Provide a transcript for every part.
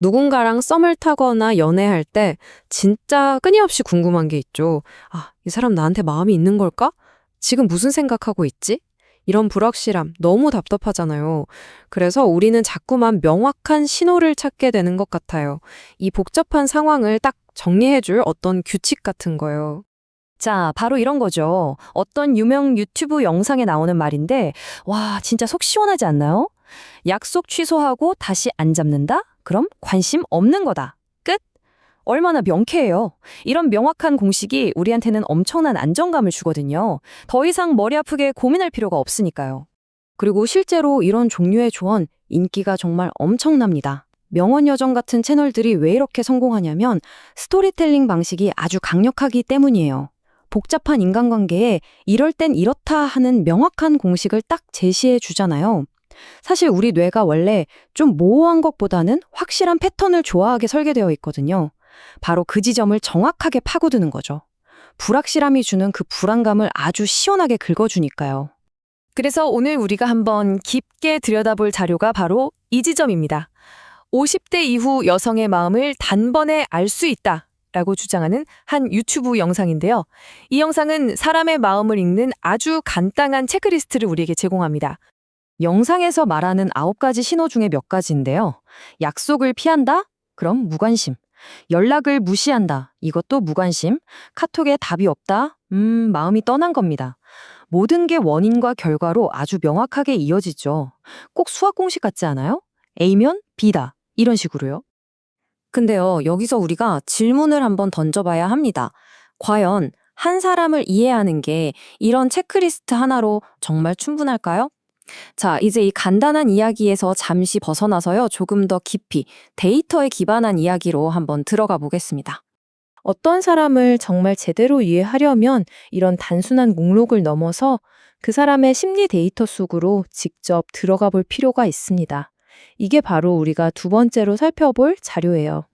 누군가랑 썸을 타거나 연애할 때 진짜 끊임없이 궁금한 게 있죠. 아, 이 사람 나한테 마음이 있는 걸까? 지금 무슨 생각하고 있지? 이런 불확실함 너무 답답하잖아요. 그래서 우리는 자꾸만 명확한 신호를 찾게 되는 것 같아요. 이 복잡한 상황을 딱 정리해줄 어떤 규칙 같은 거요. 자, 바로 이런 거죠. 어떤 유명 유튜브 영상에 나오는 말인데, 와, 진짜 속 시원하지 않나요? 약속 취소하고 다시 안 잡는다? 그럼 관심 없는 거다. 끝? 얼마나 명쾌해요. 이런 명확한 공식이 우리한테는 엄청난 안정감을 주거든요. 더 이상 머리 아프게 고민할 필요가 없으니까요. 그리고 실제로 이런 종류의 조언, 인기가 정말 엄청납니다. 명언여정 같은 채널들이 왜 이렇게 성공하냐면 스토리텔링 방식이 아주 강력하기 때문이에요. 복잡한 인간관계에 이럴 땐 이렇다 하는 명확한 공식을 딱 제시해 주잖아요. 사실 우리 뇌가 원래 좀 모호한 것보다는 확실한 패턴을 좋아하게 설계되어 있거든요. 바로 그 지점을 정확하게 파고드는 거죠. 불확실함이 주는 그 불안감을 아주 시원하게 긁어주니까요. 그래서 오늘 우리가 한번 깊게 들여다볼 자료가 바로 이 지점입니다. 50대 이후 여성의 마음을 단번에 알 수 있다. 라고 주장하는 한 유튜브 영상인데요. 이 영상은 사람의 마음을 읽는 아주 간단한 체크리스트를 우리에게 제공합니다. 영상에서 말하는 9가지 신호 중에 몇 가지인데요. 약속을 피한다? 그럼 무관심. 연락을 무시한다. 이것도 무관심. 카톡에 답이 없다? 마음이 떠난 겁니다. 모든 게 원인과 결과로 아주 명확하게 이어지죠. 꼭 수학 공식 같지 않아요? A면 B다. 이런 식으로요. 근데요, 여기서 우리가 질문을 한번 던져봐야 합니다. 과연 한 사람을 이해하는 게 이런 체크리스트 하나로 정말 충분할까요? 자, 이제 이 간단한 이야기에서 잠시 벗어나서요, 조금 더 깊이 데이터에 기반한 이야기로 한번 들어가 보겠습니다. 어떤 사람을 정말 제대로 이해하려면 이런 단순한 목록을 넘어서 그 사람의 심리 데이터 속으로 직접 들어가 볼 필요가 있습니다. 이게 바로 우리가 두 번째로 살펴볼 자료예요.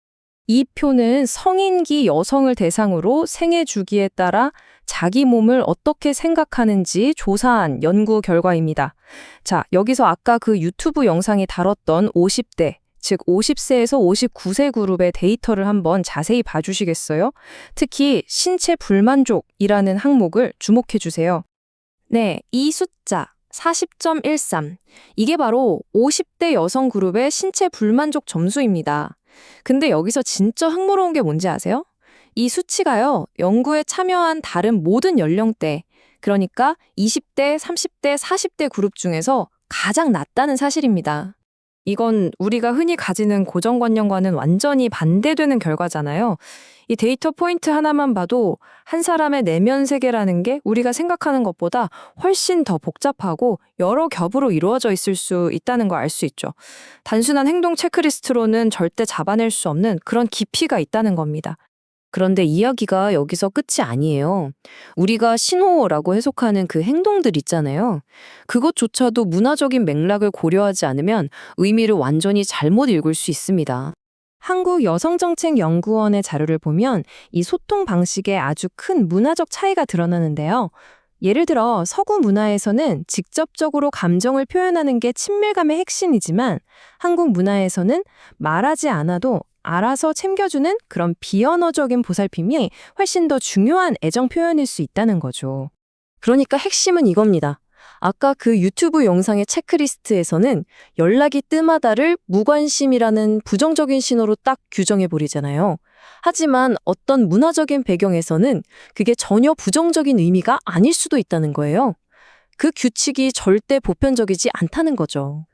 이 표는 성인기 여성을 대상으로 생애 주기에 따라 자기 몸을 어떻게 생각하는지 조사한 연구 결과입니다. 자, 여기서 아까 그 유튜브 영상이 다뤘던 50대, 즉 50세에서 59세 그룹의 데이터를 한번 자세히 봐주시겠어요? 특히 신체 불만족이라는 항목을 주목해 주세요. 네, 이 숫자 40.13. 이게 바로 50대 여성 그룹의 신체 불만족 점수입니다. 근데 여기서 진짜 흥미로운 게 뭔지 아세요? 이 수치가요, 연구에 참여한 다른 모든 연령대, 그러니까 20대, 30대, 40대 그룹 중에서 가장 낮다는 사실입니다. 이건 우리가 흔히 가지는 고정관념과는 완전히 반대되는 결과잖아요. 이 데이터 포인트 하나만 봐도 한 사람의 내면 세계라는 게 우리가 생각하는 것보다 훨씬 더 복잡하고 여러 겹으로 이루어져 있을 수 있다는 걸 알 수 있죠. 단순한 행동 체크리스트로는 절대 잡아낼 수 없는 그런 깊이가 있다는 겁니다. 그런데 이야기가 여기서 끝이 아니에요. 우리가 신호라고 해석하는 그 행동들 있잖아요. 그것조차도 문화적인 맥락을 고려하지 않으면 의미를 완전히 잘못 읽을 수 있습니다. 한국여성정책연구원의 자료를 보면 이 소통 방식에 아주 큰 문화적 차이가 드러나는데요. 예를 들어 서구 문화에서는 직접적으로 감정을 표현하는 게 친밀감의 핵심이지만 한국 문화에서는 말하지 않아도 알아서 챙겨주는 그런 비언어적인 보살핌이 훨씬 더 중요한 애정 표현일 수 있다는 거죠. 그러니까 핵심은 이겁니다. 아까 그 유튜브 영상의 체크리스트에서는 연락이 뜸하다를 무관심이라는 부정적인 신호로 딱 규정해버리잖아요. 하지만 어떤 문화적인 배경에서는 그게 전혀 부정적인 의미가 아닐 수도 있다는 거예요. 그 규칙이 절대 보편적이지 않다는 거죠.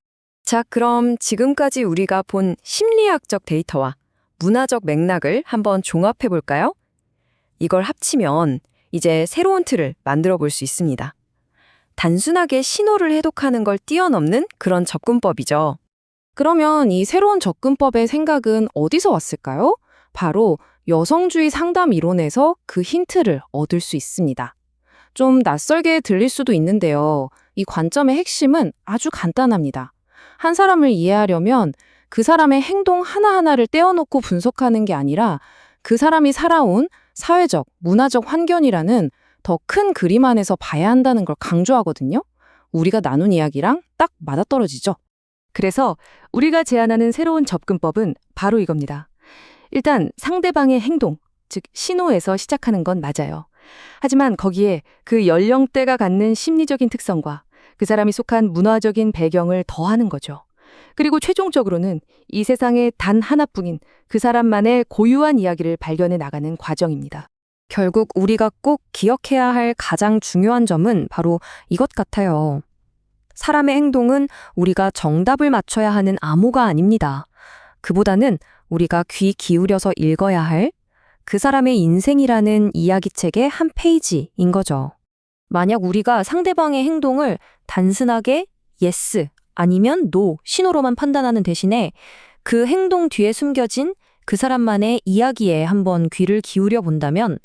자, 그럼 지금까지 우리가 본 심리학적 데이터와 문화적 맥락을 한번 종합해 볼까요? 이걸 합치면 이제 새로운 틀을 만들어 볼 수 있습니다. 단순하게 신호를 해독하는 걸 뛰어넘는 그런 접근법이죠. 그러면 이 새로운 접근법의 생각은 어디서 왔을까요? 바로 여성주의 상담 이론에서 그 힌트를 얻을 수 있습니다. 좀 낯설게 들릴 수도 있는데요. 이 관점의 핵심은 아주 간단합니다. 한 사람을 이해하려면 그 사람의 행동 하나하나를 떼어놓고 분석하는 게 아니라 그 사람이 살아온 사회적, 문화적 환경이라는 더 큰 그림 안에서 봐야 한다는 걸 강조하거든요. 우리가 나눈 이야기랑 딱 맞아떨어지죠. 그래서 우리가 제안하는 새로운 접근법은 바로 이겁니다. 일단 상대방의 행동, 즉 신호에서 시작하는 건 맞아요. 하지만 거기에 그 연령대가 갖는 심리적인 특성과 그 사람이 속한 문화적인 배경을 더하는 거죠. 그리고 최종적으로는 이 세상에 단 하나뿐인 그 사람만의 고유한 이야기를 발견해 나가는 과정입니다. 결국 우리가 꼭 기억해야 할 가장 중요한 점은 바로 이것 같아요. 사람의 행동은 우리가 정답을 맞춰야 하는 암호가 아닙니다. 그보다는 우리가 귀 기울여서 읽어야 할 그 사람의 인생이라는 이야기책의 한 페이지인 거죠. 만약 우리가 상대방의 행동을 단순하게 yes 아니면 no 신호로만 판단하는 대신에 그 행동 뒤에 숨겨진 그 사람만의 이야기에 한번 귀를 기울여 본다면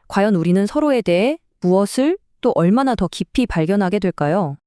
과연 우리는 서로에 대해 무엇을 또 얼마나 더 깊이 발견하게 될까요?